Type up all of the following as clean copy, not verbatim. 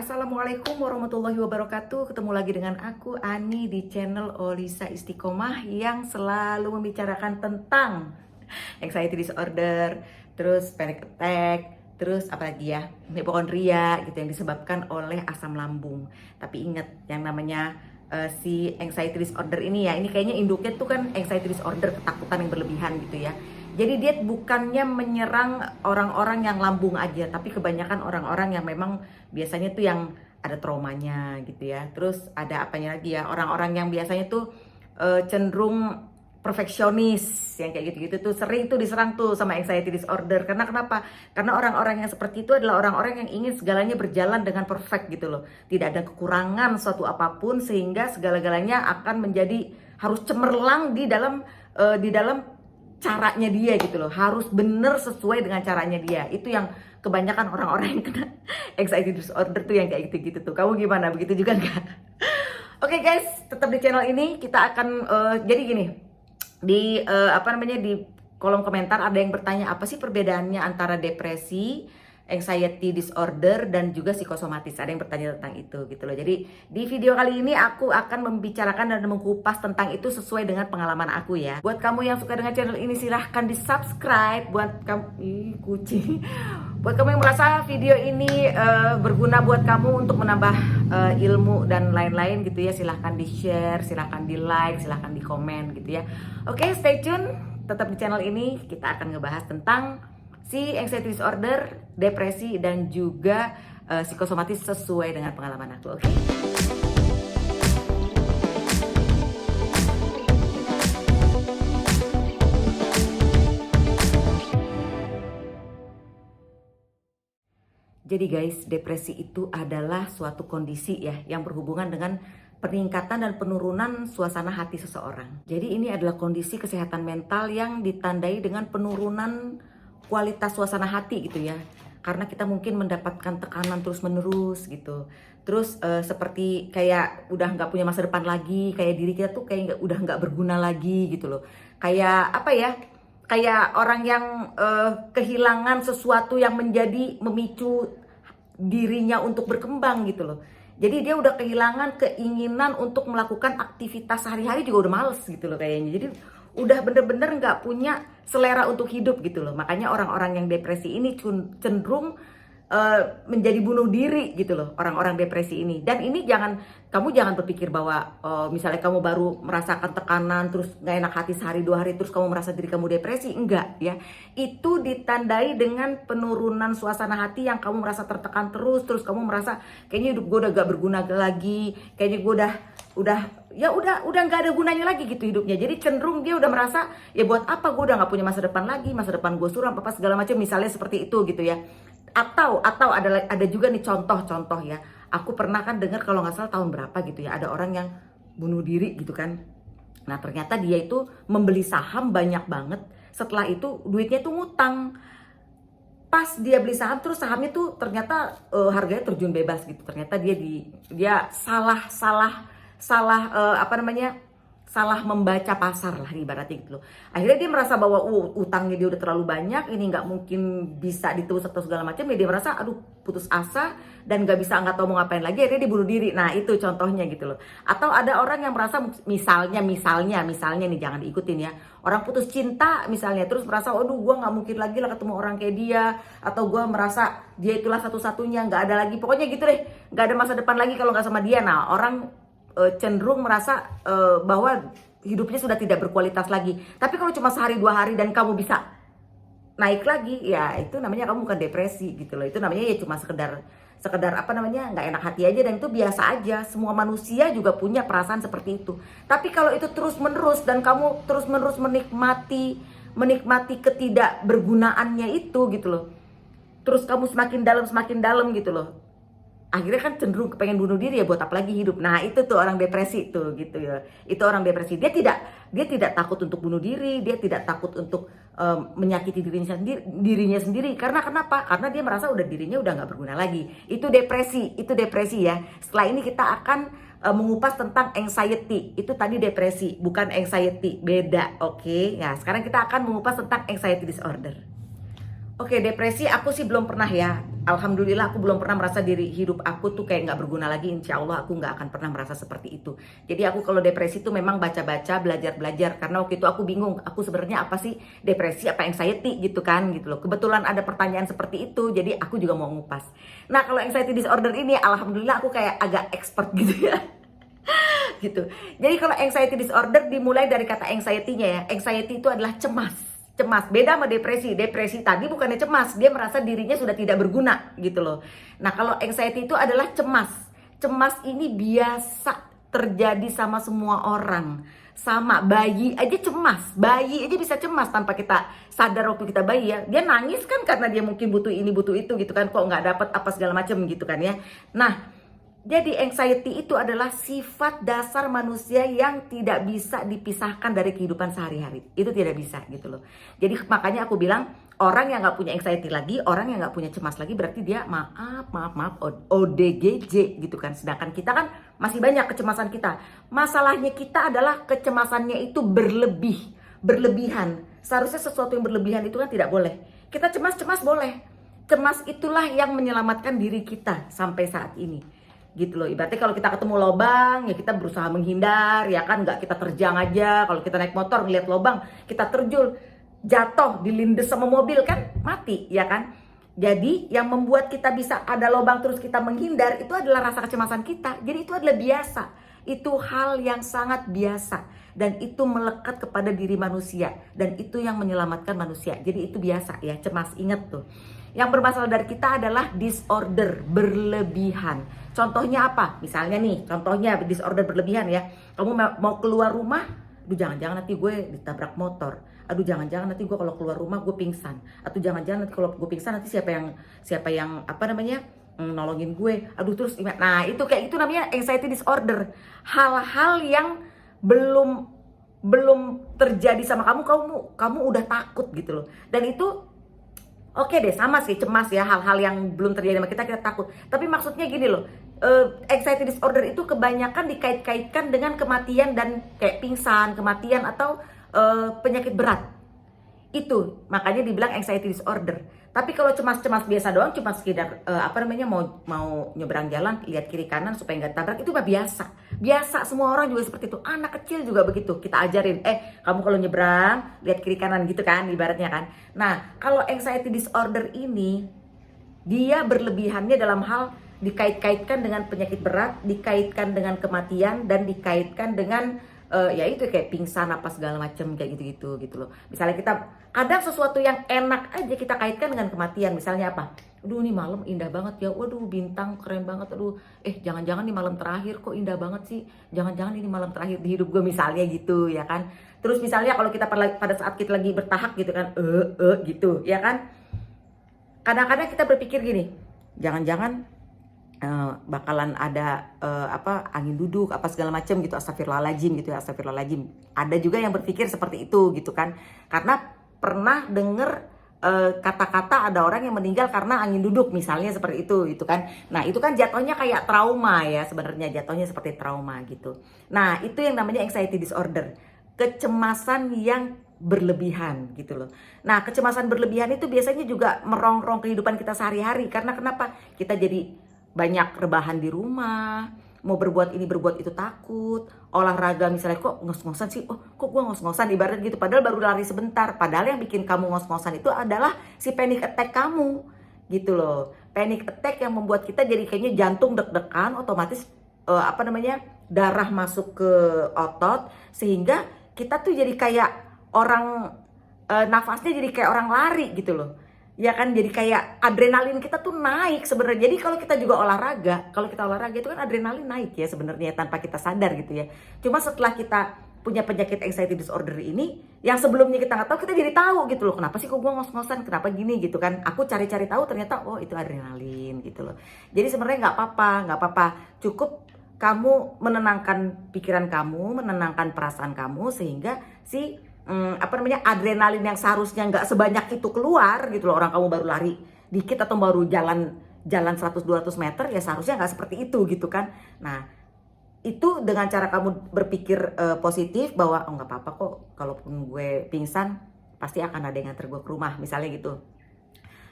Assalamualaikum warahmatullahi wabarakatuh. Ketemu lagi dengan aku Ani di channel Olisa Istiqomah yang selalu membicarakan tentang anxiety disorder, terus panic attack, terus apa lagi ya, hipokondria gitu yang disebabkan oleh asam lambung. Tapi ingat yang namanya si anxiety disorder ini ya, ini kayaknya induknya tuh kan anxiety disorder, ketakutan yang berlebihan gitu ya. Jadi dia bukannya menyerang orang-orang yang lambung aja, tapi kebanyakan orang-orang yang memang biasanya tuh yang ada traumanya gitu ya. Terus ada apanya lagi ya, orang-orang yang biasanya tuh cenderung perfeksionis, yang kayak gitu-gitu tuh sering tuh diserang tuh sama anxiety disorder. Karena kenapa? Karena orang-orang yang seperti itu adalah orang-orang yang ingin segalanya berjalan dengan perfect gitu loh. Tidak ada kekurangan suatu apapun sehingga segala-galanya akan menjadi harus cemerlang di dalam caranya dia gitu loh, harus bener sesuai dengan caranya dia. Itu yang kebanyakan orang-orang yang kena anxiety disorder tuh yang kayak gitu-gitu tuh. Kamu gimana? Begitu juga nggak? Oke guys, tetap di channel ini kita akan jadi gini, di di kolom komentar ada yang bertanya apa sih perbedaannya antara depresi, anxiety disorder dan juga psikosomatis. Ada yang bertanya tentang itu gitu loh. Jadi di video kali ini aku akan membicarakan dan mengupas tentang itu sesuai dengan pengalaman aku ya. Buat kamu yang suka dengan channel ini silahkan di subscribe. Buat kamu kucing. Buat kamu yang merasa video ini berguna buat kamu untuk menambah ilmu dan lain-lain gitu ya, silahkan di share, silahkan di like, silahkan di komen gitu ya. Oke, stay tune, tetap di channel ini. Kita akan ngebahas tentang si anxiety disorder, depresi, dan juga psikosomatis sesuai dengan pengalaman aku, oke? Jadi guys, depresi itu adalah suatu kondisi ya yang berhubungan dengan peningkatan dan penurunan suasana hati seseorang. Jadi ini adalah kondisi kesehatan mental yang ditandai dengan penurunan kualitas suasana hati gitu ya, karena kita mungkin mendapatkan tekanan terus menerus gitu. Terus seperti kayak udah nggak punya masa depan lagi, kayak diri kita tuh kayak udah nggak berguna lagi gitu loh. Kayak apa ya, kayak orang yang kehilangan sesuatu yang menjadi memicu dirinya untuk berkembang gitu loh. Jadi dia udah kehilangan keinginan untuk melakukan aktivitas sehari-hari, juga udah males gitu loh kayaknya. Jadi udah bener-bener nggak punya selera untuk hidup gitu loh. Makanya orang-orang yang depresi ini cenderung menjadi bunuh diri gitu loh, orang-orang depresi ini. Dan ini kamu jangan berpikir bahwa misalnya kamu baru merasakan tekanan terus nggak enak hati sehari dua hari terus kamu merasa diri kamu depresi. Enggak ya, itu ditandai dengan penurunan suasana hati yang kamu merasa tertekan terus kamu merasa kayaknya hidup gue udah gak berguna lagi, kayaknya gue udah nggak ada gunanya lagi gitu hidupnya. Jadi cenderung dia udah merasa ya buat apa, gue udah nggak punya masa depan lagi, masa depan gue suram apa segala macam, misalnya seperti itu gitu ya. Atau ada juga nih contoh-contoh ya. Aku pernah kan dengar kalau nggak salah tahun berapa gitu ya, ada orang yang bunuh diri gitu kan. Nah ternyata dia itu membeli saham banyak banget. Setelah itu duitnya tuh ngutang. Pas dia beli saham terus sahamnya tuh ternyata harganya terjun bebas gitu. Ternyata dia salah membaca pasar lah ibaratnya gitu loh. Akhirnya dia merasa bahwa utangnya dia udah terlalu banyak, ini nggak mungkin bisa ditebus atau segala macam ya. Dia merasa aduh putus asa dan nggak tahu mau ngapain lagi, akhirnya dia bunuh diri. Nah itu contohnya gitu loh. Atau ada orang yang merasa misalnya nih, jangan diikutin ya, orang putus cinta misalnya terus merasa aduh gue nggak mungkin lagi lah ketemu orang kayak dia, atau gue merasa dia itulah satu-satunya, nggak ada lagi, pokoknya gitu deh, nggak ada masa depan lagi kalau nggak sama dia. Nah orang cenderung merasa bahwa hidupnya sudah tidak berkualitas lagi. Tapi kalau cuma sehari dua hari dan kamu bisa naik lagi, ya itu namanya kamu bukan depresi gitu loh. Itu namanya ya cuma sekedar nggak enak hati aja, dan itu biasa aja. Semua manusia juga punya perasaan seperti itu. Tapi kalau itu terus menerus dan kamu terus menerus menikmati ketidakbergunaannya itu gitu loh, terus kamu semakin dalam gitu loh, akhirnya kan cenderung pengen bunuh diri ya, buat apa lagi hidup. Nah itu tuh orang depresi tuh gitu ya. Itu orang depresi, dia tidak takut untuk bunuh diri, dia tidak takut untuk menyakiti dirinya sendiri. Karena kenapa? Karena dia merasa udah dirinya udah nggak berguna lagi. Itu depresi ya. Setelah ini kita akan mengupas tentang anxiety. Itu tadi depresi, bukan anxiety, beda. Oke. Nah sekarang kita akan mengupas tentang anxiety disorder. Oke, depresi aku sih belum pernah ya. Alhamdulillah aku belum pernah merasa diri hidup aku tuh kayak nggak berguna lagi. Insya Allah aku nggak akan pernah merasa seperti itu. Jadi aku kalau depresi tuh memang baca-baca, belajar-belajar. Karena waktu itu aku bingung, aku sebenarnya apa sih depresi, apa anxiety gitu kan, gitu loh. Kebetulan ada pertanyaan seperti itu, jadi aku juga mau ngupas. Nah kalau anxiety disorder ini, alhamdulillah aku kayak agak expert gitu ya. Gitu. Jadi kalau anxiety disorder dimulai dari kata anxiety-nya ya. Anxiety itu adalah cemas. Cemas, beda sama depresi. Depresi tadi bukannya cemas, dia merasa dirinya sudah tidak berguna gitu loh. Nah kalau anxiety itu adalah cemas. Cemas ini biasa terjadi sama semua orang. Sama bayi aja cemas, bayi aja bisa cemas tanpa kita sadar waktu kita bayi ya. Dia nangis kan karena dia mungkin butuh ini butuh itu gitu kan, kok nggak dapat apa segala macam gitu kan ya. Nah jadi anxiety itu adalah sifat dasar manusia yang tidak bisa dipisahkan dari kehidupan sehari-hari. Itu tidak bisa gitu loh. Jadi makanya aku bilang orang yang nggak punya anxiety lagi, orang yang nggak punya cemas lagi berarti dia maaf ODGJ gitu kan. Sedangkan kita kan masih banyak kecemasan kita. Masalahnya kita adalah kecemasannya itu berlebihan. Seharusnya sesuatu yang berlebihan itu kan tidak boleh. Kita cemas-cemas boleh. Cemas itulah yang menyelamatkan diri kita sampai saat ini. Gitu loh, ibaratnya kalau kita ketemu lubang ya kita berusaha menghindar ya kan, nggak kita terjang aja. Kalau kita naik motor ngeliat lubang kita terjun, jatuh dilindes sama mobil kan mati ya kan. Jadi yang membuat kita bisa ada lubang terus kita menghindar itu adalah rasa kecemasan kita. Jadi itu adalah biasa, itu hal yang sangat biasa dan itu melekat kepada diri manusia dan itu yang menyelamatkan manusia. Jadi itu biasa ya, cemas, ingat tuh. Yang bermasalah dari kita adalah disorder berlebihan. Contohnya apa? Misalnya nih, contohnya disorder berlebihan ya. Kamu mau keluar rumah, aduh jangan-jangan nanti gue ditabrak motor. Aduh jangan-jangan nanti gue kalau keluar rumah gue pingsan. Atau jangan-jangan nanti kalau gue pingsan nanti siapa yang apa namanya nolongin gue. Aduh terus, nah itu kayak itu namanya anxiety disorder. Hal-hal yang belum terjadi sama kamu udah takut gitu loh. Dan itu oke deh, sama sih cemas ya, hal-hal yang belum terjadi sama kita takut. Tapi maksudnya gini loh, anxiety disorder itu kebanyakan dikait-kaitkan dengan kematian dan kayak pingsan, kematian atau penyakit berat. Itu makanya dibilang anxiety disorder. Tapi kalau cemas-cemas biasa doang, cuma sekedar mau nyebrang jalan, lihat kiri kanan supaya nggak tabrak, itu mah biasa. Biasa, semua orang juga seperti itu. Anak kecil juga begitu. Kita ajarin, kamu kalau nyebrang lihat kiri kanan gitu kan, ibaratnya kan. Nah, kalau anxiety disorder ini dia berlebihannya dalam hal dikait-kaitkan dengan penyakit berat, dikaitkan dengan kematian dan dikaitkan dengan ya itu kayak pingsan apa segala macam kayak gitu loh. Misalnya kita kadang sesuatu yang enak aja kita kaitkan dengan kematian. Misalnya apa? Aduh nih malam indah banget ya. Waduh bintang keren banget. Aduh jangan-jangan nih malam terakhir kok indah banget sih. Jangan-jangan ini malam terakhir di hidup gue misalnya gitu ya kan. Terus misalnya kalau kita pada saat kita lagi bertahap gitu kan gitu ya kan. Kadang-kadang kita berpikir gini, jangan-jangan bakalan ada angin duduk apa segala macam gitu, astagfirullahaladzim gitu ya, astagfirullahaladzim. Ada juga yang berpikir seperti itu gitu kan, karena pernah denger kata-kata ada orang yang meninggal karena angin duduk misalnya seperti itu gitu kan. Nah itu kan jatuhnya kayak trauma ya, sebenarnya jatuhnya seperti trauma gitu. Nah itu yang namanya anxiety disorder, kecemasan yang berlebihan gitu loh. Nah kecemasan berlebihan itu biasanya juga merongrong kehidupan kita sehari-hari. Karena kenapa? Kita jadi banyak rebahan di rumah, mau berbuat ini berbuat itu takut, olahraga misalnya kok ngos-ngosan sih, kok gue ngos-ngosan ibarat gitu, padahal baru lari sebentar, padahal yang bikin kamu ngos-ngosan itu adalah si panic attack kamu gitu loh. Panic attack yang membuat kita jadi kayaknya jantung deg-degan, otomatis darah masuk ke otot sehingga kita tuh jadi kayak orang nafasnya jadi kayak orang lari gitu loh. Ya kan, jadi kayak adrenalin kita tuh naik sebenarnya. Jadi kalau kita olahraga itu kan adrenalin naik ya sebenarnya tanpa kita sadar gitu ya. Cuma setelah kita punya penyakit anxiety disorder ini, yang sebelumnya kita nggak tahu, kita jadi tahu gitu loh. Kenapa sih kok gue ngos-ngosan? Kenapa gini gitu kan? Aku cari-cari tahu ternyata itu adrenalin gitu loh. Jadi sebenarnya nggak apa-apa. Cukup kamu menenangkan pikiran kamu, menenangkan perasaan kamu sehingga adrenalin yang seharusnya nggak sebanyak itu keluar gitu loh. Orang kamu baru lari dikit atau baru jalan 100-200 meter ya seharusnya nggak seperti itu gitu kan. Nah itu dengan cara kamu berpikir positif bahwa nggak apa-apa kok, kalaupun gue pingsan pasti akan ada yang nganter gue ke rumah misalnya gitu.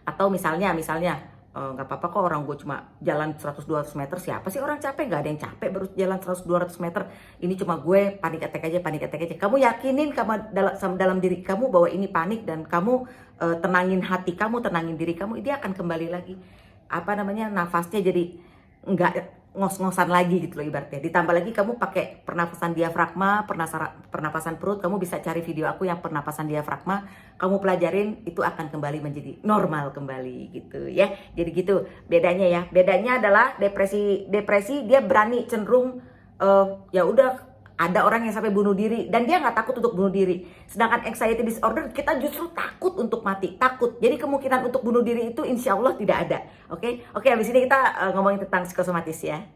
Atau misalnya nggak apa-apa kok, orang gue cuma jalan 100-200 meter, siapa sih orang capek? Gak ada yang capek baru jalan 100-200 meter. Ini cuma gue panik attack aja, panik attack aja. Kamu yakinin kamu dalam diri kamu bahwa ini panik, dan kamu tenangin hati kamu, tenangin diri kamu, dia akan kembali lagi. Nafasnya jadi nggak ngos-ngosan lagi gitu loh ibaratnya. Ditambah lagi kamu pakai pernapasan diafragma, pernapasan perut. Kamu bisa cari video aku yang pernapasan diafragma, kamu pelajarin, itu akan kembali menjadi normal kembali gitu ya. Jadi gitu bedanya ya. Bedanya adalah depresi dia berani cenderung ya udah, ada orang yang sampai bunuh diri dan dia nggak takut untuk bunuh diri. Sedangkan anxiety disorder kita justru takut untuk mati, takut. Jadi kemungkinan untuk bunuh diri itu insya Allah tidak ada. Oke, habis ini kita ngomongin tentang psikosomatis ya.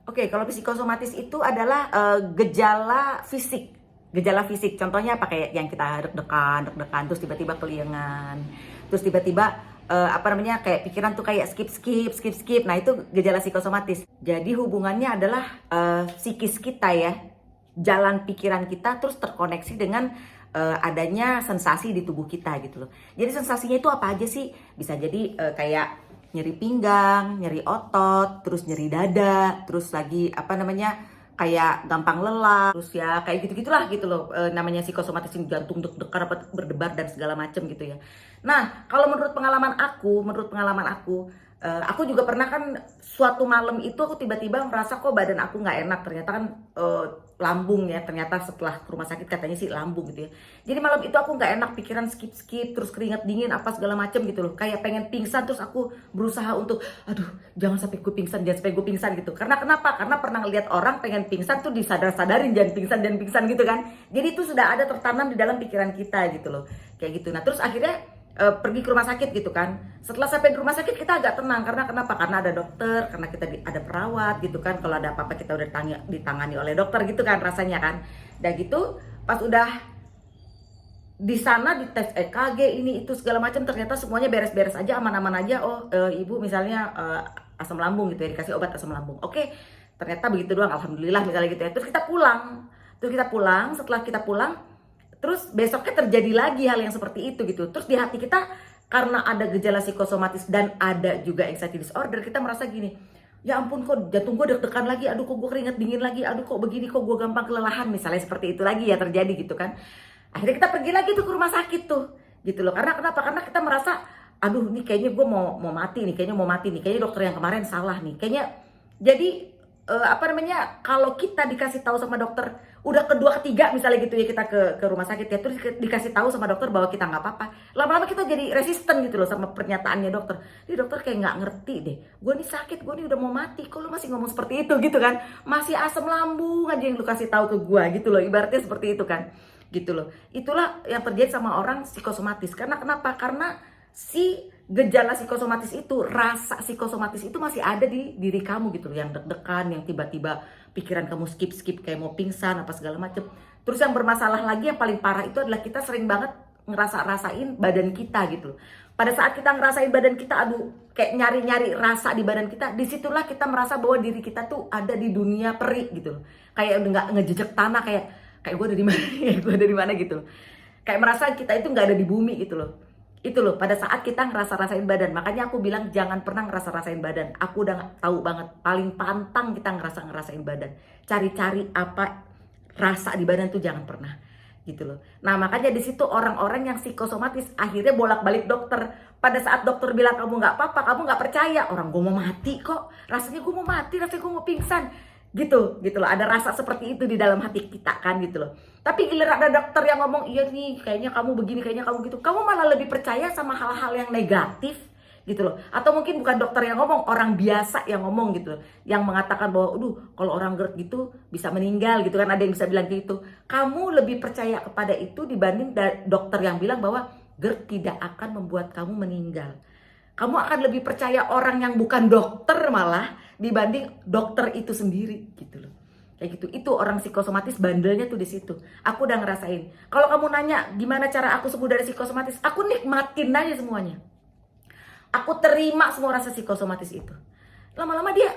Oke, kalau psikosomatis itu adalah gejala fisik. Gejala fisik, contohnya apa, kayak yang kita deg-degan, terus tiba-tiba keliengan, terus tiba-tiba kayak pikiran tuh kayak skip. Nah, itu gejala psikosomatis. Jadi hubungannya adalah psikis kita ya, jalan pikiran kita terus terkoneksi dengan adanya sensasi di tubuh kita gitu loh. Jadi sensasinya itu apa aja sih? Bisa jadi kayak nyeri pinggang, nyeri otot, terus nyeri dada, terus lagi kayak gampang lelah, terus ya kayak gitu-gitulah gitu loh. Namanya psikosomatis, jantung deg-degan, berdebar dan segala macem gitu ya. Nah, kalau menurut pengalaman aku juga pernah kan, suatu malam itu aku tiba-tiba merasa kok badan aku nggak enak. Ternyata kan lambung ya, ternyata setelah ke rumah sakit katanya sih lambung gitu ya. Jadi malam itu aku nggak enak, pikiran skip, terus keringat dingin apa segala macem gitu loh. Kayak pengen pingsan, terus aku berusaha untuk, aduh jangan sampai gue pingsan gitu. Karena kenapa? Karena pernah lihat orang pengen pingsan tuh disadar-sadarin jangan pingsan gitu kan. Jadi itu sudah ada tertanam di dalam pikiran kita gitu loh. Kayak gitu. Nah, terus akhirnya pergi ke rumah sakit gitu kan. Setelah sampai di rumah sakit kita agak tenang, karena kenapa? Karena ada dokter, karena kita ada perawat gitu kan. Kalau ada apa-apa kita udah ditangani oleh dokter gitu kan rasanya kan. Dan gitu pas udah di sana di tes EKG ini itu segala macam, ternyata semuanya beres-beres aja, aman-aman aja. Oh ibu misalnya asam lambung gitu ya, dikasih obat asam lambung. Oke, ternyata begitu doang, alhamdulillah misalnya gitu ya. Terus kita pulang. Setelah kita pulang, terus besoknya terjadi lagi hal yang seperti itu gitu. Terus di hati kita, karena ada gejala psikosomatis dan ada juga anxiety disorder, kita merasa gini, ya ampun kok jantung gue deg-degan lagi, aduh kok gue keringat dingin lagi, aduh kok begini, kok gue gampang kelelahan, misalnya seperti itu lagi ya terjadi gitu kan. Akhirnya kita pergi lagi tuh ke rumah sakit tuh gitu loh. Karena kenapa? Karena kita merasa, aduh nih kayaknya gue mau mati nih, kayaknya dokter yang kemarin salah nih, kayaknya. Jadi kalau kita dikasih tahu sama dokter udah kedua ketiga misalnya gitu ya, kita ke rumah sakit ya, terus dikasih tahu sama dokter bahwa kita nggak apa-apa, lama-lama kita jadi resisten gitu loh sama pernyataannya dokter. Ini dokter kayak nggak ngerti deh, gue nih sakit, gue nih udah mau mati, kok lu masih ngomong seperti itu gitu kan, masih asam lambung aja yang lu kasih tahu ke gue gitu loh, ibaratnya seperti itu kan gitu loh. Itulah yang terjadi sama orang psikosomatis. Karena kenapa? Karena si gejala psikosomatis itu, rasa psikosomatis itu masih ada di diri kamu gitu loh, yang deg-degan, yang tiba-tiba pikiran kamu skip kayak mau pingsan apa segala macem. Terus yang bermasalah lagi, yang paling parah itu adalah kita sering banget ngerasain badan kita gitu loh. Pada saat kita ngerasain badan kita, aduh kayak nyari-nyari rasa di badan kita, disitulah kita merasa bahwa diri kita tuh ada di dunia peri gitu loh. Kayak udah nggak ngejejak tanah, kayak gue ada di mana, gue ada di mana gitu loh. Kayak merasa kita itu nggak ada di bumi gitu loh. Itu loh, pada saat kita ngerasa-rasain badan. Makanya aku bilang jangan pernah ngerasa-rasain badan. Aku udah tahu banget, paling pantang kita ngerasain badan. Cari-cari apa rasa di badan tuh jangan pernah gitu loh. Nah, makanya di situ orang-orang yang psikosomatis akhirnya bolak-balik dokter. Pada saat dokter bilang kamu nggak apa-apa, kamu nggak percaya. Orang gue mau mati kok, rasanya gue mau mati, rasanya gue mau pingsan. Gitu loh, ada rasa seperti itu di dalam hati kita kan gitu loh. Tapi giliran ada dokter yang ngomong, iya nih kayaknya kamu begini, kayaknya kamu gitu, kamu malah lebih percaya sama hal-hal yang negatif gitu loh. Atau mungkin bukan dokter yang ngomong, orang biasa yang ngomong gitu loh, yang mengatakan bahwa kalau orang GERD gitu bisa meninggal gitu kan, ada yang bisa bilang gitu. Kamu lebih percaya kepada itu dibanding dokter yang bilang bahwa GERD tidak akan membuat kamu meninggal. Kamu akan lebih percaya orang yang bukan dokter malah dibanding dokter itu sendiri gitu loh. Kayak gitu. Itu orang psikosomatis bandelnya tuh di situ. Aku udah ngerasain. Kalau kamu nanya gimana cara aku sembuh dari psikosomatis, aku nikmatin aja semuanya. Aku terima semua rasa psikosomatis itu. Lama-lama dia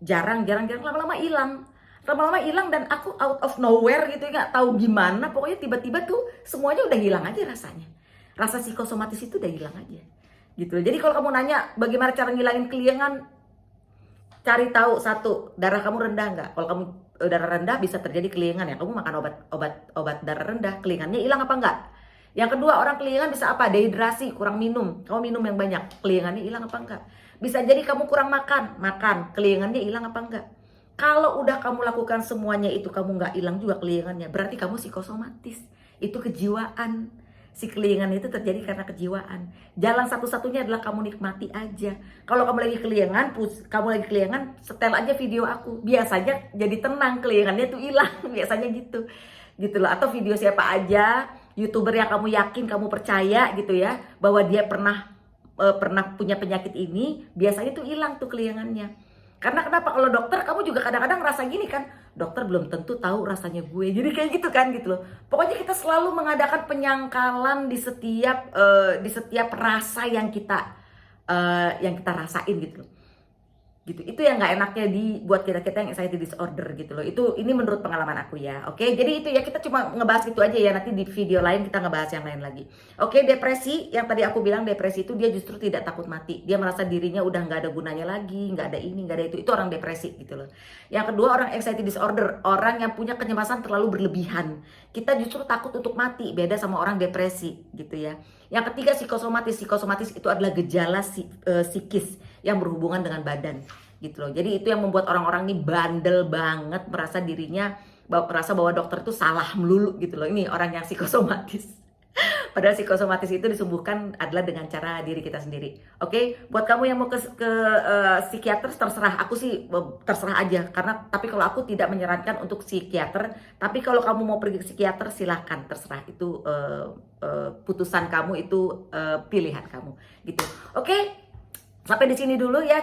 jarang lama-lama hilang. Lama-lama hilang dan aku out of nowhere gitu, nggak tahu gimana, pokoknya tiba-tiba tuh semuanya udah hilang aja rasanya. Rasa psikosomatis itu udah hilang aja. gitu. Jadi kalau kamu nanya bagaimana cara ngilangin keliengan, cari tahu satu, darah kamu rendah nggak? Kalau kamu darah rendah bisa terjadi keliengan ya. Kamu makan obat darah rendah, keliengannya hilang apa enggak? Yang kedua, orang keliengan bisa apa? Dehidrasi, kurang minum. Kamu minum yang banyak, keliengannya hilang apa enggak? Bisa jadi kamu kurang makan, keliengannya hilang apa enggak? Kalau udah kamu lakukan semuanya itu kamu nggak hilang juga keliengannya, berarti kamu psikosomatis. Itu kejiwaan. Si keliengan itu terjadi karena kejiwaan. Jalan satu-satunya adalah kamu nikmati aja. Kalau kamu lagi keliengan, setel aja video aku. Biasanya jadi tenang, keliengannya tuh hilang. Biasanya gitu. Gitu loh. Atau video siapa aja, YouTuber yang kamu yakin, kamu percaya gitu ya, bahwa dia pernah punya penyakit ini, biasanya tuh hilang tuh keliengannya. Karena kenapa? Kalau dokter kamu juga kadang-kadang ngerasa gini kan, dokter belum tentu tahu rasanya gue. Jadi kayak gitu kan gitu loh. Pokoknya kita selalu mengadakan penyangkalan di setiap rasa yang kita rasain gitu loh. Gitu. Itu yang nggak enaknya buat kita yang anxiety disorder gitu loh. Ini menurut pengalaman aku ya. Oke, jadi itu ya, kita cuma ngebahas itu aja ya. Nanti di video lain kita ngebahas yang lain lagi. Oke, depresi yang tadi aku bilang, depresi itu dia justru tidak takut mati. Dia merasa dirinya udah nggak ada gunanya lagi, nggak ada ini, nggak ada itu. Itu orang depresi gitu loh. Yang kedua, orang anxiety disorder, orang yang punya kecemasan terlalu berlebihan. Kita justru takut untuk mati, beda sama orang depresi gitu ya. Yang ketiga, psikosomatis. Psikosomatis itu adalah gejala psikis yang berhubungan dengan badan gitu loh. Jadi itu yang membuat orang-orang ini bandel banget, merasa bahwa dokter itu salah melulu gitu loh. Ini orang yang psikosomatis. Padahal psikosomatis itu disembuhkan adalah dengan cara diri kita sendiri. Oke, buat kamu yang mau ke psikiater, terserah. Aku sih terserah aja. Tapi kalau aku tidak menyarankan untuk psikiater. Tapi kalau kamu mau pergi ke psikiater, silahkan, terserah. Itu putusan kamu, itu pilihan kamu, gitu. Oke. Sampai di sini dulu ya.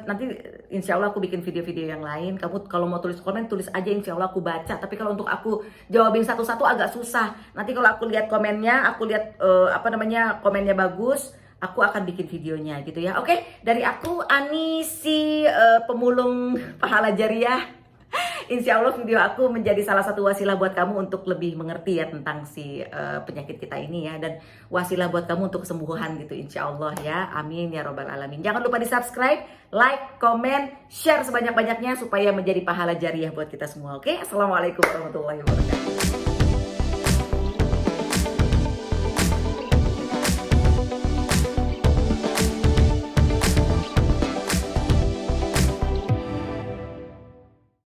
Nanti insya Allah aku bikin video-video yang lain. Kamu kalau mau tulis komen, tulis aja, insya Allah aku baca. Tapi kalau untuk aku jawabin satu-satu agak susah. Nanti kalau aku lihat komennya, aku lihat komennya bagus, aku akan bikin videonya gitu ya. Oke, dari aku Ani, si pemulung pahala jariah. Insya Allah video aku menjadi salah satu wasilah buat kamu untuk lebih mengerti ya tentang si penyakit kita ini ya. Dan wasilah buat kamu untuk kesembuhan gitu, insya Allah ya. Amin ya robbal alamin. Jangan lupa di subscribe, like, comment, share sebanyak-banyaknya supaya menjadi pahala jariah buat kita semua. Oke, assalamualaikum warahmatullahi wabarakatuh.